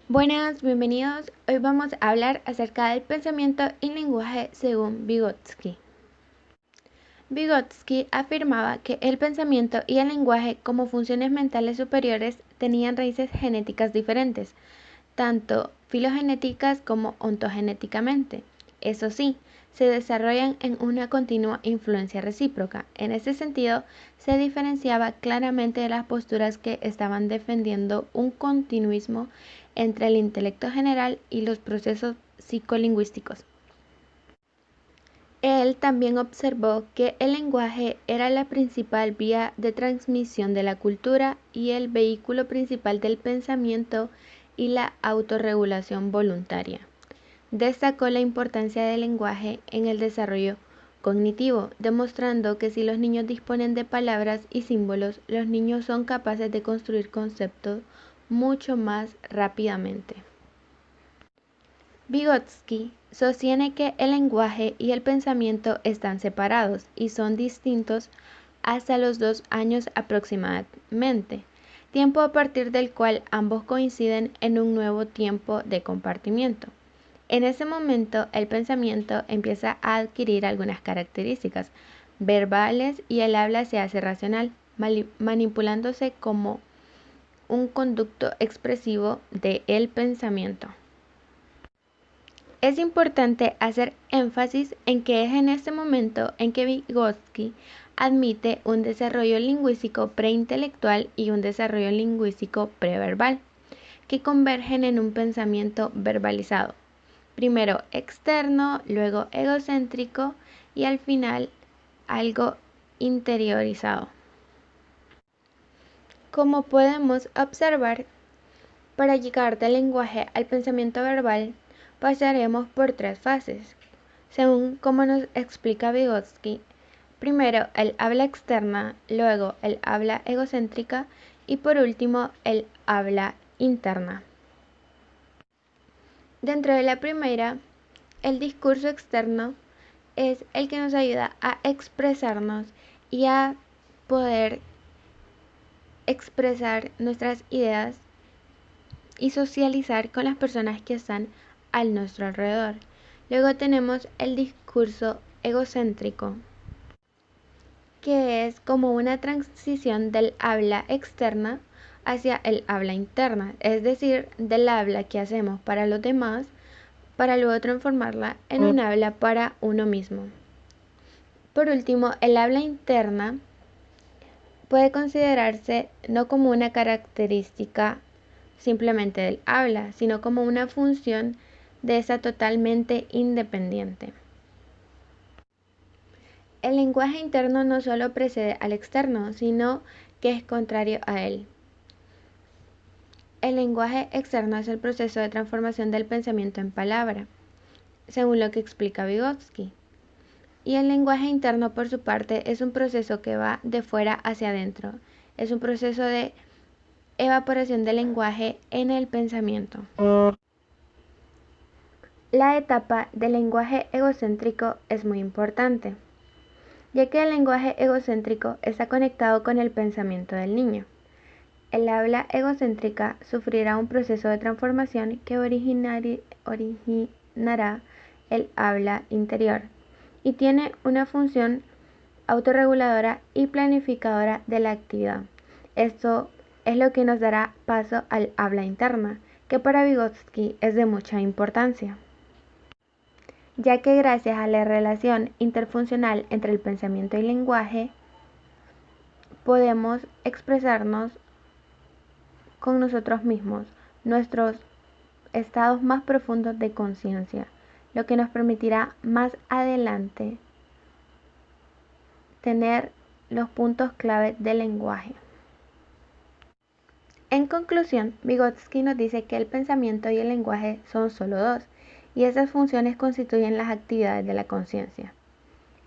Buenas, bienvenidos. Hoy vamos a hablar acerca del pensamiento y lenguaje según Vygotsky. Vygotsky afirmaba que el pensamiento y el lenguaje como funciones mentales superiores tenían raíces genéticas diferentes, tanto filogenéticas como ontogenéticamente. Eso sí, se desarrollan en una continua influencia recíproca. En ese sentido, se diferenciaba claramente de las posturas que estaban defendiendo un continuismo entre el intelecto general y los procesos psicolingüísticos. Él también observó que el lenguaje era la principal vía de transmisión de la cultura y el vehículo principal del pensamiento y la autorregulación voluntaria. Destacó la importancia del lenguaje en el desarrollo cognitivo, demostrando que si los niños disponen de palabras y símbolos, los niños son capaces de construir conceptos mucho más rápidamente. Vygotsky sostiene que el lenguaje y el pensamiento están separados y son distintos hasta los 2 años aproximadamente, tiempo a partir del cual ambos coinciden en un nuevo tiempo de compartimiento. En ese momento, el pensamiento empieza a adquirir algunas características verbales y el habla se hace racional, manipulándose como un conducto expresivo del pensamiento. Es importante hacer énfasis en que es en este momento en que Vygotsky admite un desarrollo lingüístico preintelectual y un desarrollo lingüístico preverbal, que convergen en un pensamiento verbalizado. Primero externo, luego egocéntrico y al final algo interiorizado. Como podemos observar, para llegar del lenguaje al pensamiento verbal, pasaremos por 3 fases, según como nos explica Vygotsky. Primero el habla externa, luego el habla egocéntrica y por último el habla interna. Dentro de la primera, el discurso externo es el que nos ayuda a expresarnos y a poder expresar nuestras ideas y socializar con las personas que están a nuestro alrededor. Luego tenemos el discurso egocéntrico, que es como una transición del habla externa hacia el habla interna, es decir, del habla que hacemos para los demás, para luego transformarla en un habla para uno mismo. Por último, el habla interna puede considerarse no como una característica simplemente del habla, sino como una función de esa totalmente independiente. El lenguaje interno no solo precede al externo, sino que es contrario a él. El lenguaje externo es el proceso de transformación del pensamiento en palabra, según lo que explica Vygotsky. Y el lenguaje interno, por su parte, es un proceso que va de fuera hacia adentro. Es un proceso de evaporación del lenguaje en el pensamiento. La etapa del lenguaje egocéntrico es muy importante, ya que el lenguaje egocéntrico está conectado con el pensamiento del niño. El habla egocéntrica sufrirá un proceso de transformación que originará el habla interior y tiene una función autorreguladora y planificadora de la actividad. Esto es lo que nos dará paso al habla interna, que para Vygotsky es de mucha importancia, ya que gracias a la relación interfuncional entre el pensamiento y el lenguaje, podemos expresarnos con nosotros mismos, nuestros estados más profundos de conciencia, lo que nos permitirá más adelante tener los puntos clave del lenguaje. En conclusión, Vygotsky nos dice que el pensamiento y el lenguaje son solo dos, y esas funciones constituyen las actividades de la conciencia.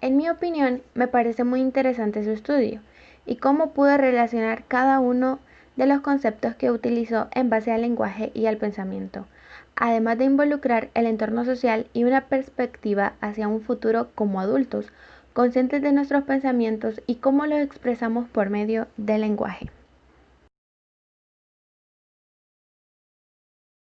En mi opinión, me parece muy interesante su estudio y cómo pudo relacionar cada uno de los conceptos que utilizó en base al lenguaje y al pensamiento, además de involucrar el entorno social y una perspectiva hacia un futuro como adultos, conscientes de nuestros pensamientos y cómo los expresamos por medio del lenguaje.